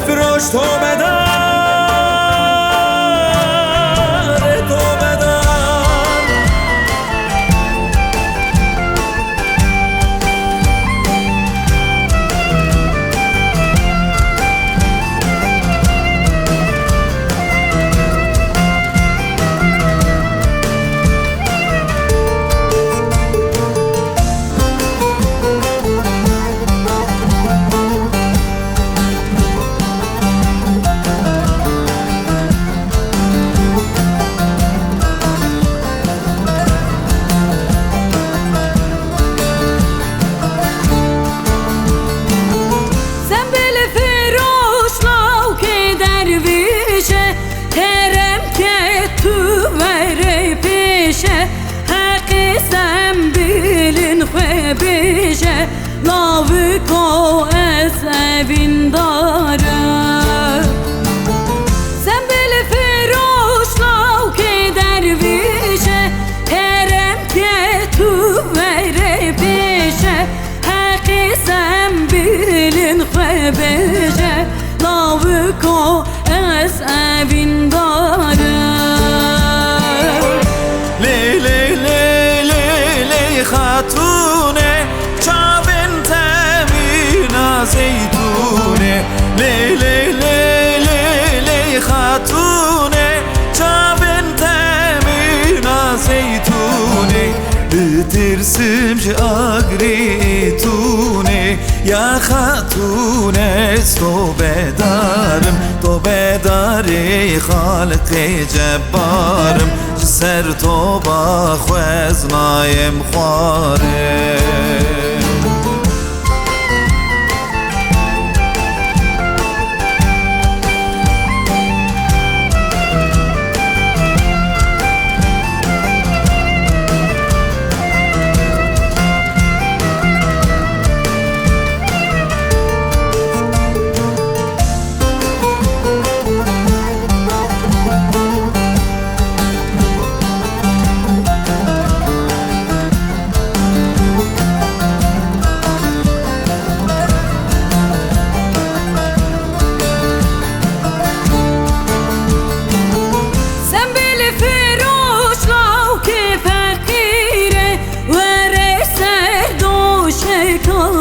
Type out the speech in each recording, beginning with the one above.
فروش تو بدن حقی سنبیلین خواه بیشه لاوی کو از اوین داره سنبیل فروش لاو که درویشه هرم که تو وره بیشه حقی سنبیلین خواه بیشه لاوی کو از اوین داره خاتونه چاوین تمینا زیتونه لی خاتونه چاوین تمینا زیتونه بترسم آگریتونه یا خاتونه تو بداری خالق جبارم سر تو با خوزنایم خواره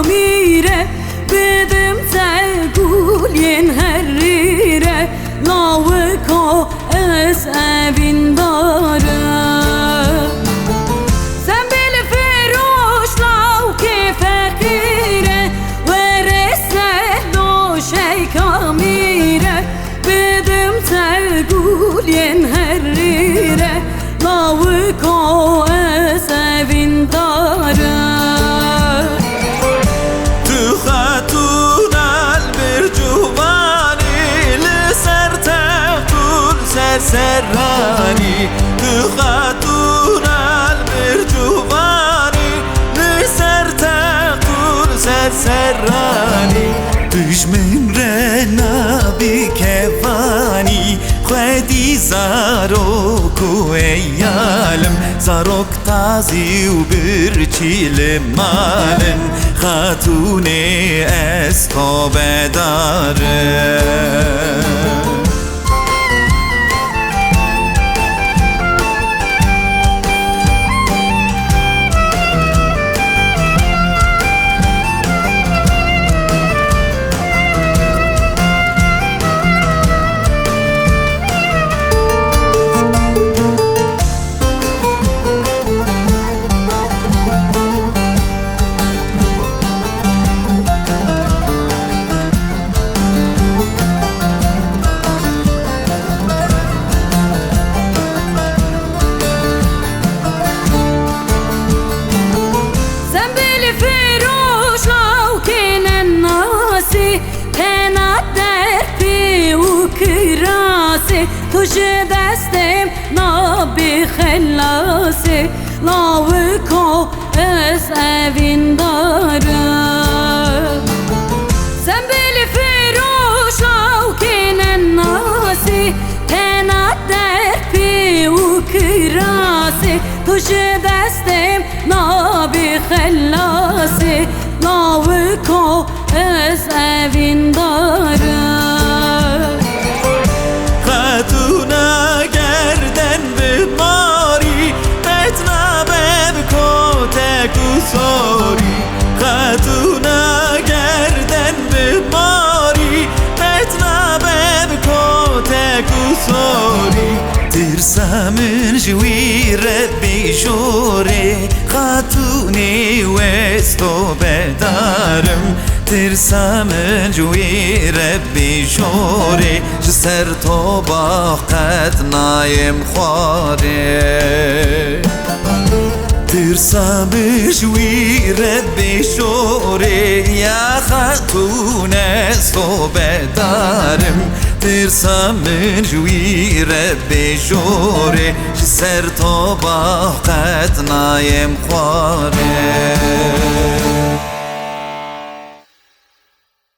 میره بدم تگولین هریره لاوکو از اوین داره زنبیل فروش لاو که فقیره و رسه دوشه که میره بدم تگولین هریره لاوکو از اوین داره سرانی تو خاتون البرجوانی لسر تقول سرانی دشمن رنا بی کفانی خودی زاروک و ایالم زاروک تازی و برچیل مالن خاتون اسکو بداره توشه دستم نابی خلاصه لاوکو از اوین داره زنبیل فروش لاو که نناسی فراسي توش دستم نابی خلاصی لاوکو از evin darım خاتونا گردن به ماری بتنا به کتک و ساری خاتونا گردن به ماری بتنا به کتک و ساری ترسمن جویر بیشوره خاتونی وستو بدارم ترسمن جویر بیشوره جسر تو باقت نایم خواره ترسم جویر بیشوره یا خاتون استو بدارم ترسم جویر بیشوره جسر تو باقت نایم خواره